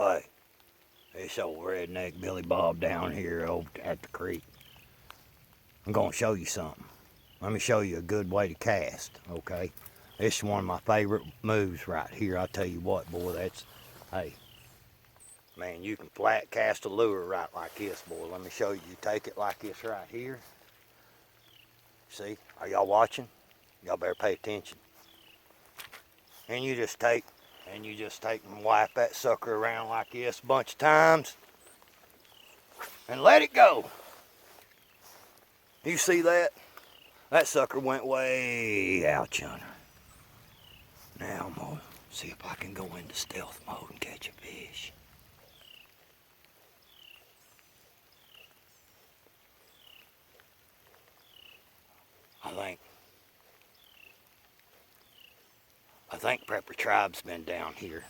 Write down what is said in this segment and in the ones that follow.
Hey, this old redneck Billy Bob down here over at the creek. I'm gonna show you something. Let me show you a good way to cast, okay? This is one of my favorite moves right here. I tell you what, boy, hey, man, you can flat cast a lure right like this, boy. Let me show you. You take it like this right here. See, are y'all watching? Y'all better pay attention. And you just take and wipe that sucker around like this a bunch of times and let it go. You see that? That sucker went way out yonder. Now I'm gonna see if I can go into stealth mode and catch a fish. I think Prepper Tribe's been down here.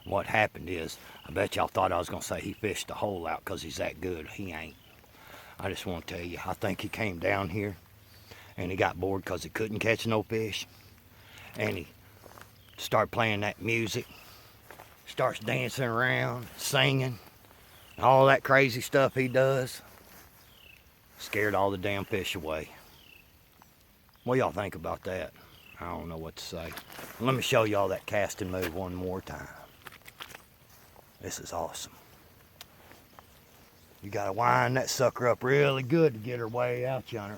What happened is, I bet y'all thought I was gonna say he fished the hole out because he's that good. He ain't. I just want to tell you, I think he came down here and he got bored because he couldn't catch no fish. And he started playing that music, starts dancing around, singing, all that crazy stuff he does. Scared all the damn fish away. What y'all think about that? I don't know what to say. Let me show y'all that casting move one more time. This is awesome. You gotta wind that sucker up really good to get her way out yonder.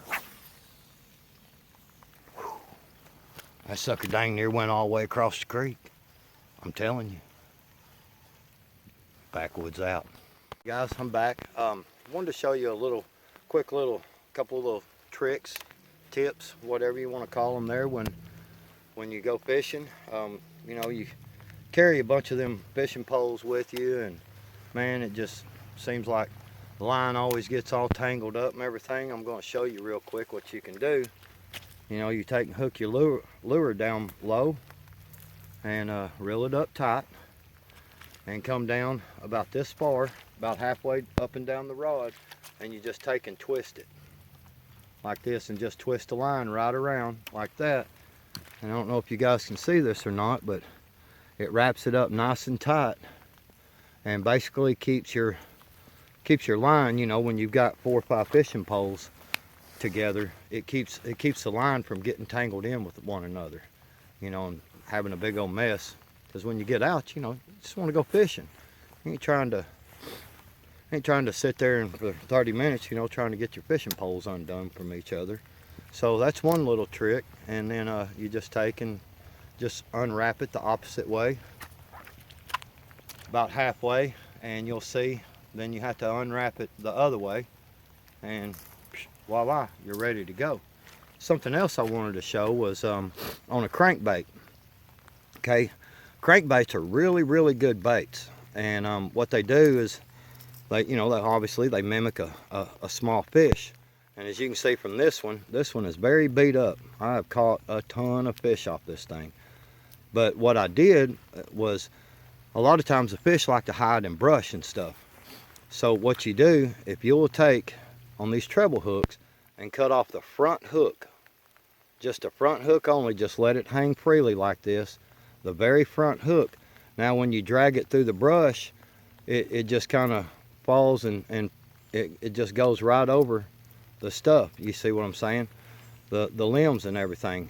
That sucker dang near went all the way across the creek. I'm telling you. Backwoods out. Guys, I'm back. Wanted to show you a quick couple of little tricks, tips, whatever you want to call them there when you go fishing. You know, you carry a bunch of them fishing poles with you, and man, it just seems like the line always gets all tangled up and everything. I'm going to show you real quick what you can do. You know, you take and hook your lure down low and reel it up tight and come down about this far, about halfway up and down the rod, and you just take and twist it like this and just twist the line right around like that. And I don't know if you guys can see this or not, but it wraps it up nice and tight and basically keeps your line, you know, when you've got 4 or 5 fishing poles together, it keeps the line from getting tangled in with one another, you know, and having a big old mess. Because when you get out, you know, you just want to go fishing. You ain't trying to sit there and for 30 minutes, you know, trying to get your fishing poles undone from each other. So that's one little trick. And then you just take and just unwrap it the opposite way, about halfway, and you'll see. Then you have to unwrap it the other way, and voila, you're ready to go. Something else I wanted to show was on a crankbait. Okay, crankbaits are really, really good baits, and what they do is obviously they mimic a small fish. And as you can see from this one is very beat up. I have caught a ton of fish off this thing. But what I did was, a lot of times the fish like to hide in brush and stuff. So what you do, if you'll take on these treble hooks and cut off the front hook, just the front hook only, just let it hang freely like this, the very front hook. Now when you drag it through the brush, it just kind of falls and it just goes right over the stuff. You see what I'm saying? The limbs and everything.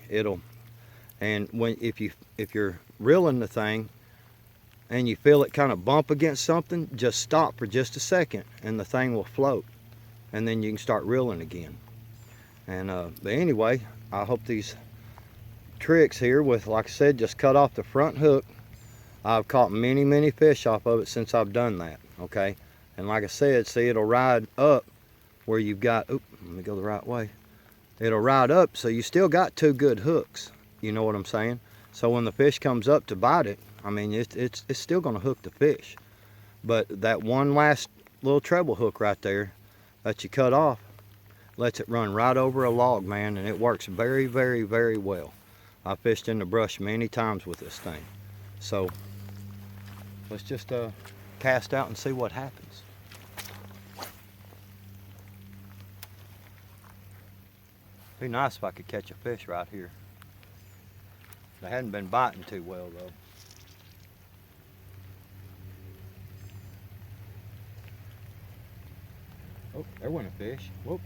And if you're reeling the thing and you feel it kind of bump against something, just stop for just a second and the thing will float, and then you can start reeling again. And but anyway, I hope these tricks here with, like I said, just cut off the front hook. I've caught many fish off of it since I've done that. Okay, and like I said, see, it'll ride up where you've got, let me go the right way. It'll ride up, so you still got 2 good hooks. You know what I'm saying? So when the fish comes up to bite it, I mean, it's still gonna hook the fish. But that one last little treble hook right there that you cut off lets it run right over a log, man, and it works very, very, very well. I fished in the brush many times with this thing. So let's just cast out and see what happens. Be nice if I could catch a fish right here. They hadn't been biting too well though. Oh, there went a fish. Whoop.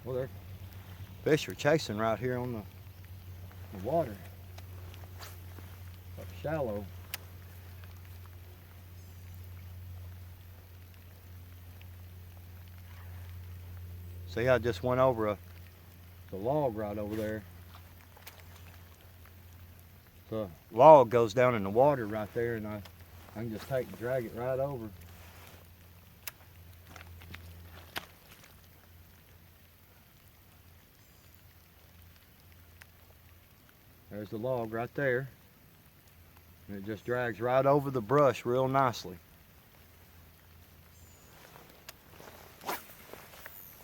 Well, there. Fish are chasing right here on the water. Up shallow. See, I just went over the log right over there. The log goes down in the water right there, and I can just take and drag it right over. There's the log right there. And it just drags right over the brush real nicely.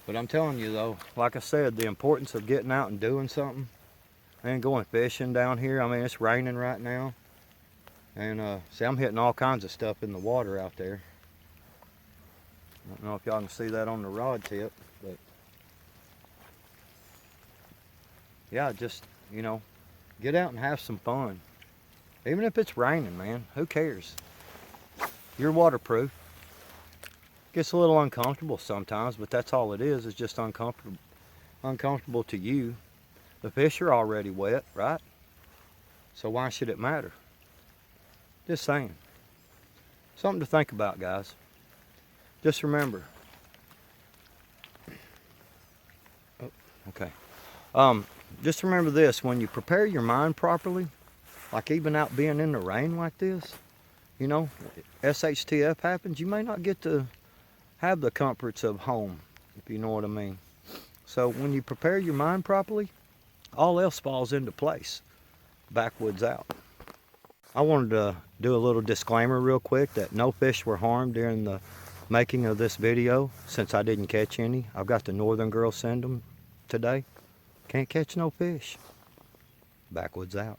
But I'm telling you though, like I said, the importance of getting out and doing something and going fishing down here. I mean, it's raining right now. And see, I'm hitting all kinds of stuff in the water out there. I don't know if y'all can see that on the rod tip, but yeah, just, you know, get out and have some fun. Even if it's raining, man, who cares? You're waterproof. Gets a little uncomfortable sometimes, but that's all it is just uncomfortable to you. The fish are already wet, right? So why should it matter? Just saying. Something to think about, guys. Just remember. Oh, okay. Just remember this, when you prepare your mind properly, like even out being in the rain like this, you know, SHTF happens, you may not get to have the comforts of home, if you know what I mean. So when you prepare your mind properly, all else falls into place, backwoods out. I wanted to do a little disclaimer real quick that no fish were harmed during the making of this video, since I didn't catch any. I've got the Northern Girl send them today. Can't catch no fish. Backwoods out.